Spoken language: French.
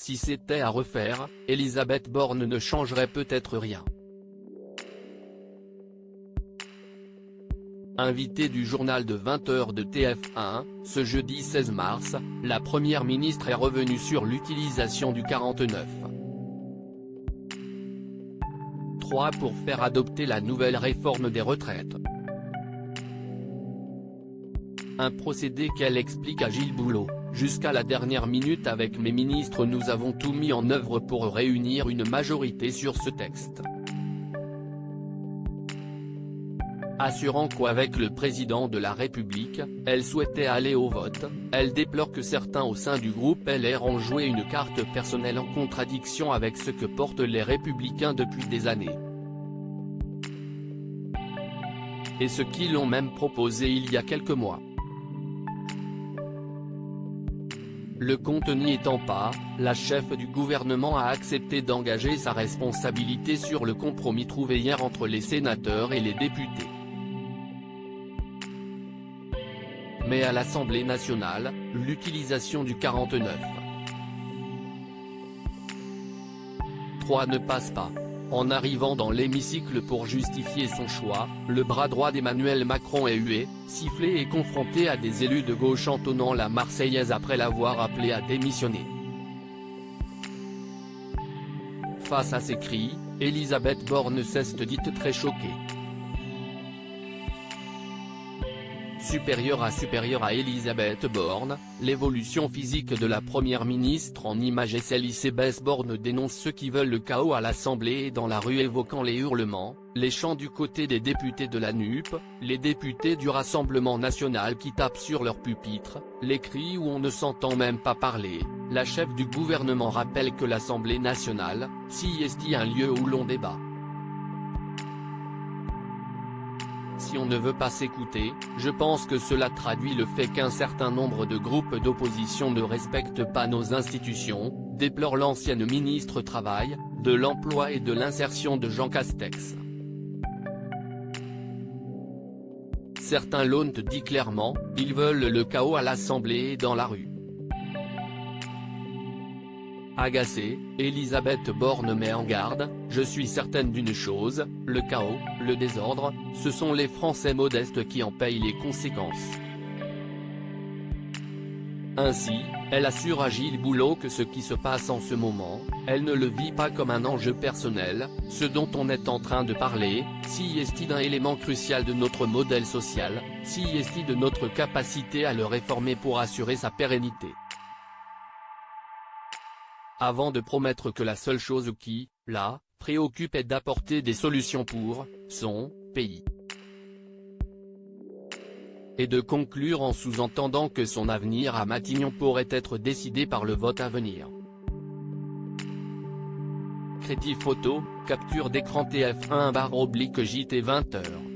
Si c'était à refaire, Elisabeth Borne ne changerait peut-être rien. Invitée du journal de 20h de TF1, ce jeudi 16 mars, la première ministre est revenue sur l'utilisation du 49.3 pour faire adopter la nouvelle réforme des retraites. Un procédé qu'elle explique à Gilles Boulot: jusqu'à la dernière minute avec mes ministres nous avons tout mis en œuvre pour réunir une majorité sur ce texte. Assurant qu'avec le président de la République, elle souhaitait aller au vote, elle déplore que certains au sein du groupe LR ont joué une carte personnelle en contradiction avec ce que portent les Républicains depuis des années. Et ce qu'ils ont même proposé il y a quelques mois. Le compte n'y étant pas, la chef du gouvernement a accepté d'engager sa responsabilité sur le compromis trouvé hier entre les sénateurs et les députés. Mais à l'Assemblée nationale, l'utilisation du 49.3 ne passe pas. En arrivant dans l'hémicycle pour justifier son choix, le bras droit d'Emmanuel Macron est hué, sifflé et confronté à des élus de gauche entonnant la Marseillaise après l'avoir appelé à démissionner. Face à ces cris, Elisabeth Borne s'est dite très choquée. Supérieure à Elisabeth Borne, l'évolution physique de la première ministre en image et Elisabeth Borne dénonce ceux qui veulent le chaos à l'Assemblée et dans la rue évoquant les hurlements, les chants du côté des députés de la NUP, les députés du Rassemblement national qui tapent sur leur pupitre, les cris où on ne s'entend même pas parler. La chef du gouvernement rappelle que l'Assemblée nationale, si est un lieu où l'on débat. Si on ne veut pas s'écouter, je pense que cela traduit le fait qu'un certain nombre de groupes d'opposition ne respectent pas nos institutions, déplore l'ancienne ministre Travail, de l'Emploi et de l'Insertion de Jean Castex. Certains l'ont dit clairement, ils veulent le chaos à l'Assemblée et dans la rue. Agacée, Elisabeth Borne met en garde: je suis certaine d'une chose, le chaos, le désordre, ce sont les Français modestes qui en payent les conséquences. Ainsi, elle assure à Gilles Boulot que ce qui se passe en ce moment, elle ne le vit pas comme un enjeu personnel, ce dont on est en train de parler, si est d'un élément crucial de notre modèle social, si est de notre capacité à le réformer pour assurer sa pérennité. Avant de promettre que la seule chose qui, la, préoccupe est d'apporter des solutions pour son pays. Et de conclure en sous-entendant que son avenir à Matignon pourrait être décidé par le vote à venir. Crédit photo, capture d'écran TF1/JT 20h.